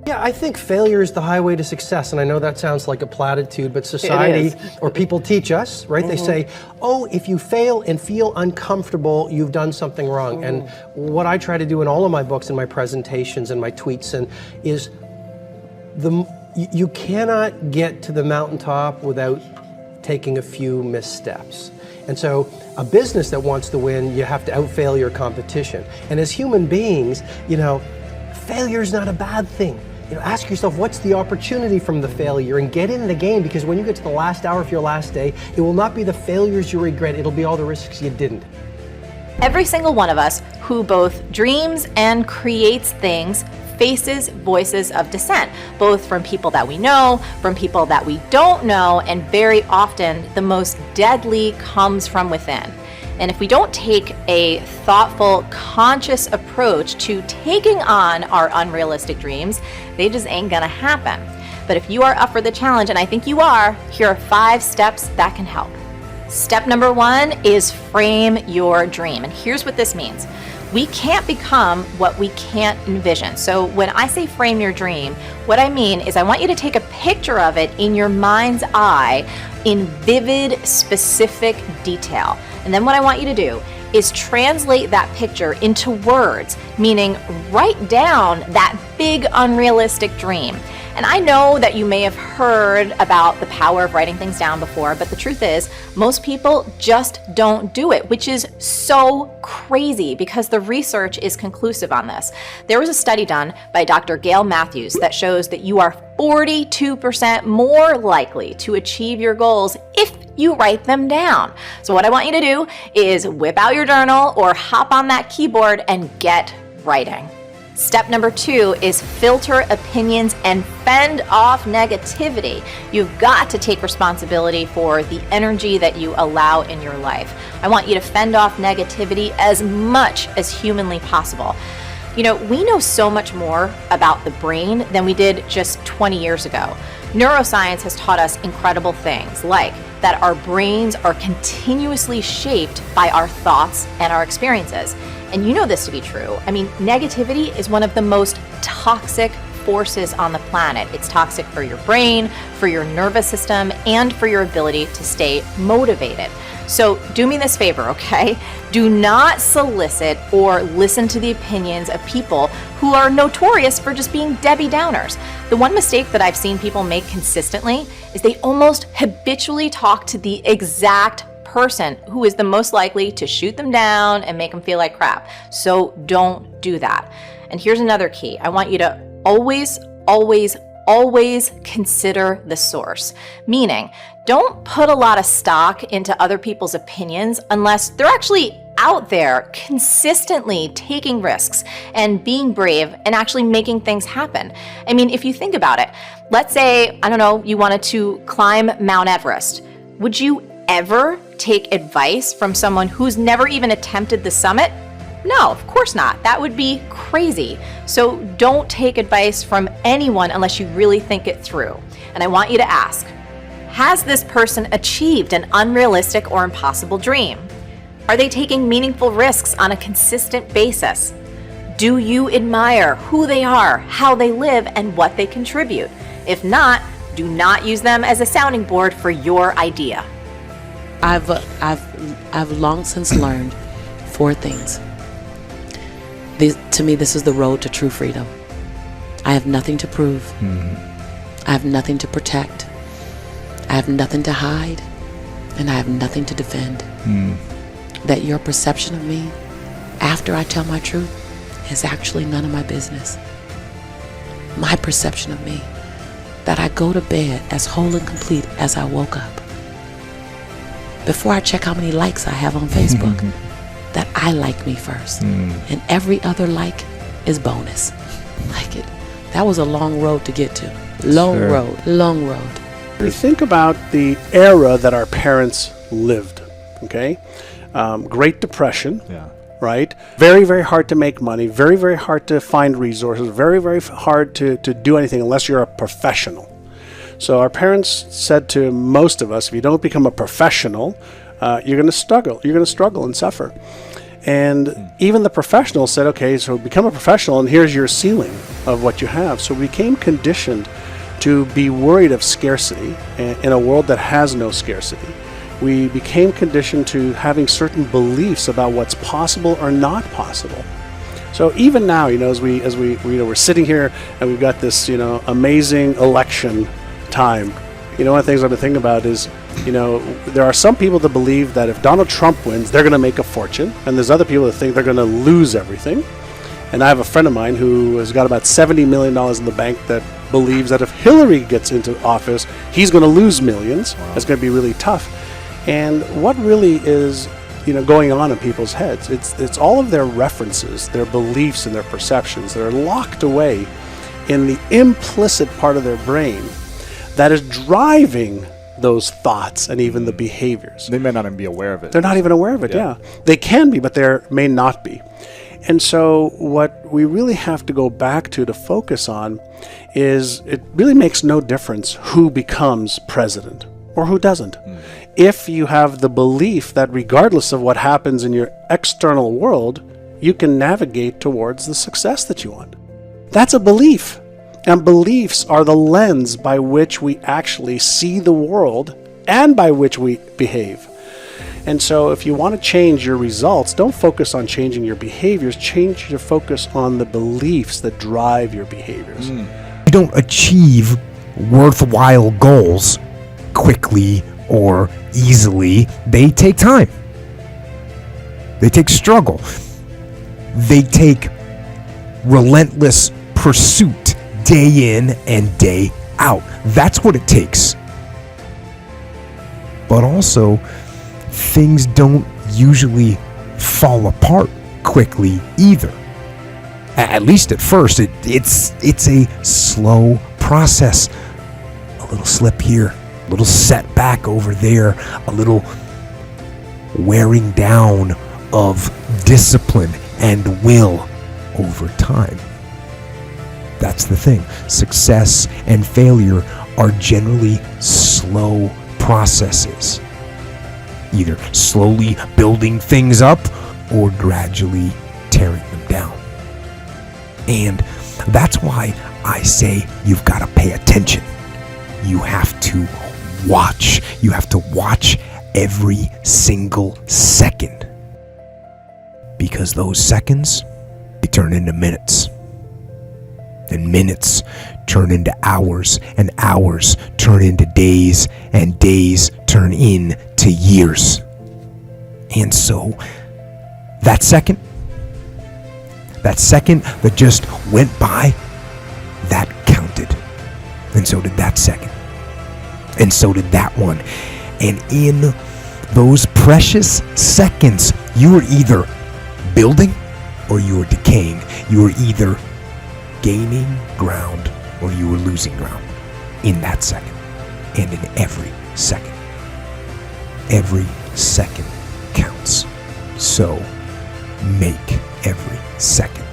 Yeah, I think failure is the highway to success, and I know that sounds like a platitude, but society or people teach us, right? They say, oh, if you fail and feel uncomfortable, you've done something wrong. And what I try to do in all of my books and my presentations and my tweets is you cannot get to the mountaintop without taking a few missteps. And so a business that wants to win, you have to outfail your competition. And as human beings, failure is not a bad thing. Ask yourself, what's the opportunity from the failure, and get in the game, because when you get to the last hour of your last day, it will not be the failures you regret, it'll be all the risks you didn't. Every single one of us who both dreams and creates things faces voices of dissent, both from people that we know, from people that we don't know, and very often the most deadly comes from within. And if we don't take a thoughtful, conscious approach to taking on our unrealistic dreams, they just ain't gonna happen. But if you are up for the challenge, and I think you are, here are 5 steps that can help. Step number 1 is frame your dream. And here's what this means. We can't become what we can't envision. So when I say frame your dream, what I mean is I want you to take a picture of it in your mind's eye in vivid, specific detail. And then what I want you to do is translate that picture into words, meaning write down that big unrealistic dream. And I know that you may have heard about the power of writing things down before, but the truth is most people just don't do it, which is so crazy because the research is conclusive on this. There was a study done by Dr. Gail Matthews that shows that you are 42% more likely to achieve your goals if you write them down. So what I want you to do is whip out your journal or hop on that keyboard and get writing. Step number 2 is filter opinions and fend off negativity. You've got to take responsibility for the energy that you allow in your life. I want you to fend off negativity as much as humanly possible. We know so much more about the brain than we did just 20 years ago. Neuroscience has taught us incredible things, like that our brains are continuously shaped by our thoughts and our experiences. And you know this to be true. Negativity is one of the most toxic forces on the planet. It's toxic for your brain, for your nervous system, and for your ability to stay motivated. So do me this favor, okay? Do not solicit or listen to the opinions of people who are notorious for just being Debbie Downers. The one mistake that I've seen people make consistently is they almost habitually talk to the exact person who is the most likely to shoot them down and make them feel like crap. So don't do that. And here's another key. I want you to always consider the source. Meaning, don't put a lot of stock into other people's opinions unless they're actually out there consistently taking risks and being brave and actually making things happen. If you think about it, let's say, you wanted to climb Mount Everest. Would you ever take advice from someone who's never even attempted the summit? No, of course not. That would be crazy. So don't take advice from anyone unless you really think it through. And I want you to ask, has this person achieved an unrealistic or impossible dream? Are they taking meaningful risks on a consistent basis? Do you admire who they are, how they live, and what they contribute? If not, do not use them as a sounding board for your idea. I've long since learned 4 things. To me, this is the road to true freedom. I have nothing to prove. I have nothing to protect. I have nothing to hide, and I have nothing to defend. That your perception of me after I tell my truth is actually none of my business. My perception of me, that I go to bed as whole and complete as I woke up. Before I check how many likes I have on Facebook, that I like me first. And every other like is bonus. That was a long road to get to. Long road. You think about the era that our parents lived, okay? Great Depression, right? Very, very hard to make money, very, very hard to find resources, very, very hard to do anything unless you're a professional. So our parents said to most of us, if you don't become a professional, you're going to struggle. You're going to struggle and suffer. And even the professionals said, okay, so become a professional and here's your ceiling of what you have. So we became conditioned to be worried of scarcity in a world that has no scarcity. We became conditioned to having certain beliefs about what's possible or not possible. So even now, as we we're sitting here and we've got this, amazing election time. One of the things I've been thinking about is, there are some people that believe that if Donald Trump wins, they're going to make a fortune, and there's other people that think they're going to lose everything. And I have a friend of mine who has got about $70 million in the bank that believes that if Hillary gets into office, he's going to lose millions. Wow. It's going to be really tough. And what really is going on in people's heads? It's all of their references, their beliefs, and their perceptions that are locked away in the implicit part of their brain that is driving those thoughts and even the behaviors. They may not even be aware of it. They're not even aware of it, yeah. They can be, but they may not be. And so what we really have to go back to focus on is it really makes no difference who becomes president or who doesn't. If you have the belief that regardless of what happens in your external world, you can navigate towards the success that you want. That's a belief. And beliefs are the lens by which we actually see the world and by which we behave. And so if you want to change your results, don't focus on changing your behaviors, change your focus on the beliefs that drive your behaviors. You don't achieve worthwhile goals quickly or easily. They take time. They take struggle. They take relentless pursuit day in and day out. That's what it takes. But also, things don't usually fall apart quickly either. At least at first, it's a slow process. A little slip here, a little setback over there, a little wearing down of discipline and will over time. That's the thing. Success and failure are generally slow processes. Either slowly building things up or gradually tearing them down. And that's why I say you've got to pay attention. You have to watch. You have to watch every single second. Because those seconds, they turn into minutes. And minutes turn into hours, and hours turn into days, and days turn into years. And so, that second that just went by, that counted. And so did that second. And so did that one. And in those precious seconds, you were either building or you were decaying. You were either gaining ground or you were losing ground in that second and in every second. Every second counts. So make every second